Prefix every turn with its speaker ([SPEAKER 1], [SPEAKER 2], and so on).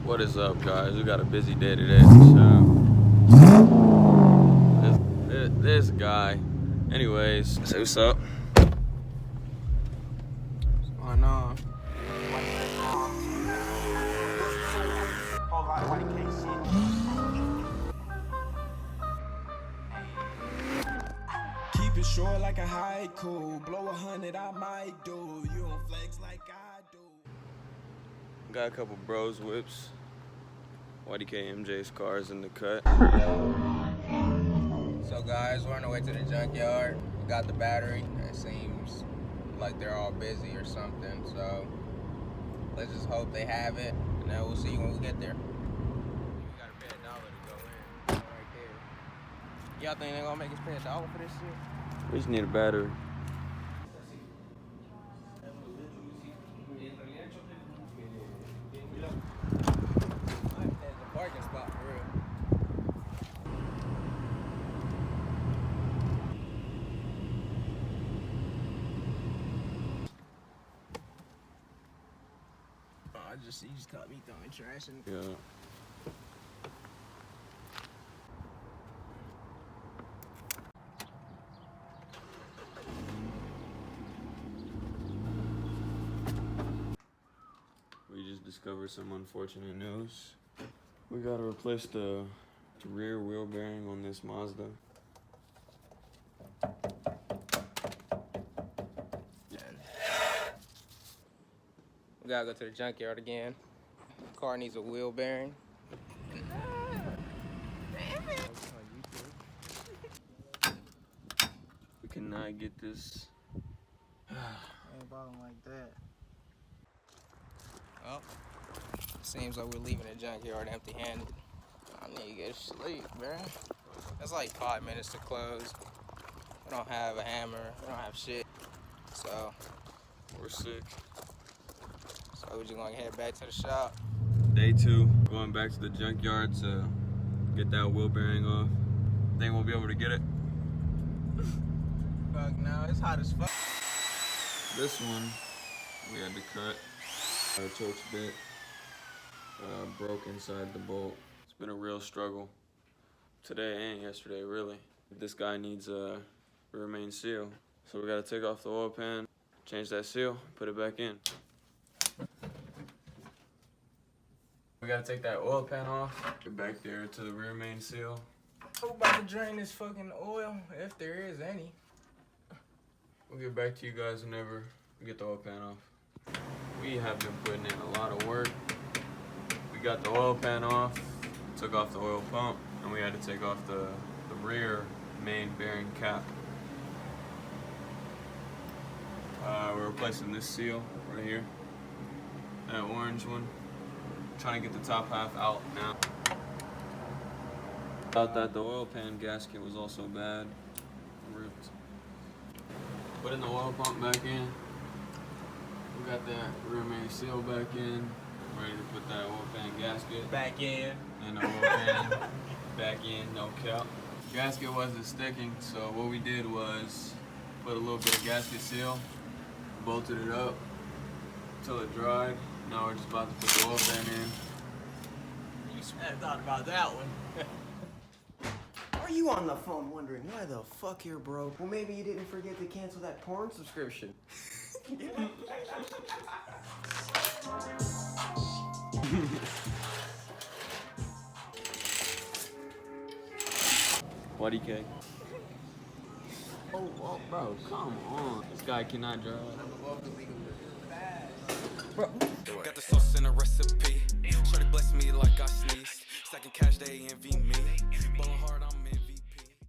[SPEAKER 1] What is up, guys? We got a busy day today at the shop. This guy. Anyways, say what's up. What's going on?
[SPEAKER 2] Keep it short like a haiku. Blow 100, I might do. You don't flex like I do.
[SPEAKER 1] Got a couple bros whips. YDK MJ's cars in the cut.
[SPEAKER 3] So guys, we're on our way to the junkyard. We got the battery. It seems like they're all busy or something. So let's just hope they have it, and then we'll see when we get there. We gotta pay $1 to go in. Right there. Y'all think they're gonna make us pay $1 for this shit?
[SPEAKER 1] We just need a battery.
[SPEAKER 3] There's a parking spot for real. You just caught me throwing trash in.
[SPEAKER 1] Yeah. We just discovered some unfortunate news. We gotta replace the rear wheel bearing on this Mazda.
[SPEAKER 3] We gotta go to the junkyard again. Car needs a wheel bearing.
[SPEAKER 1] We cannot get this.
[SPEAKER 4] Ain't bottom like that.
[SPEAKER 3] Well, seems like we're leaving the junkyard empty-handed. I need to get sleep, man. It's like 5 minutes to close. We don't have a hammer. We don't have shit. So
[SPEAKER 1] We're sick.
[SPEAKER 3] we're just gonna head back to the shop.
[SPEAKER 1] Day 2, going back to the junkyard to get that wheel bearing off. Think we'll be able to get it.
[SPEAKER 3] Fuck no, it's hot as fuck.
[SPEAKER 1] This one we had to cut. Our choke's bit broke inside the bolt. It's been a real struggle today and yesterday, really. This guy needs a rear main seal, so we gotta take off the oil pan, change that seal, put it back in. We gotta take that oil pan off, get back there to the rear main seal.
[SPEAKER 3] I'm about to drain this fucking oil, if there is any.
[SPEAKER 1] We'll get back to you guys whenever we get the oil pan off. We have been putting in a lot of work. We got the oil pan off, took off the oil pump, and we had to take off the rear main bearing cap. We're replacing this seal right here, that orange one. Trying to get the top half out now. Thought that the oil pan gasket was also bad, ripped. Putting the oil pump back in. We got that rear main seal back in. Ready to put that oil pan gasket
[SPEAKER 3] Back in.
[SPEAKER 1] and the oil pan back in, no cap. Gasket wasn't sticking, so what we did was put a little bit of gasket seal, bolted it up until it dried. Now we're just about to put the oil pan in.
[SPEAKER 3] You thought about that one.
[SPEAKER 4] Are you on the phone wondering why the fuck you're broke? Well, maybe you didn't forget to cancel that porn subscription.
[SPEAKER 1] YDK. Oh, bro, come on. This guy cannot drive.
[SPEAKER 3] Bro.
[SPEAKER 2] Got the sauce in a recipe.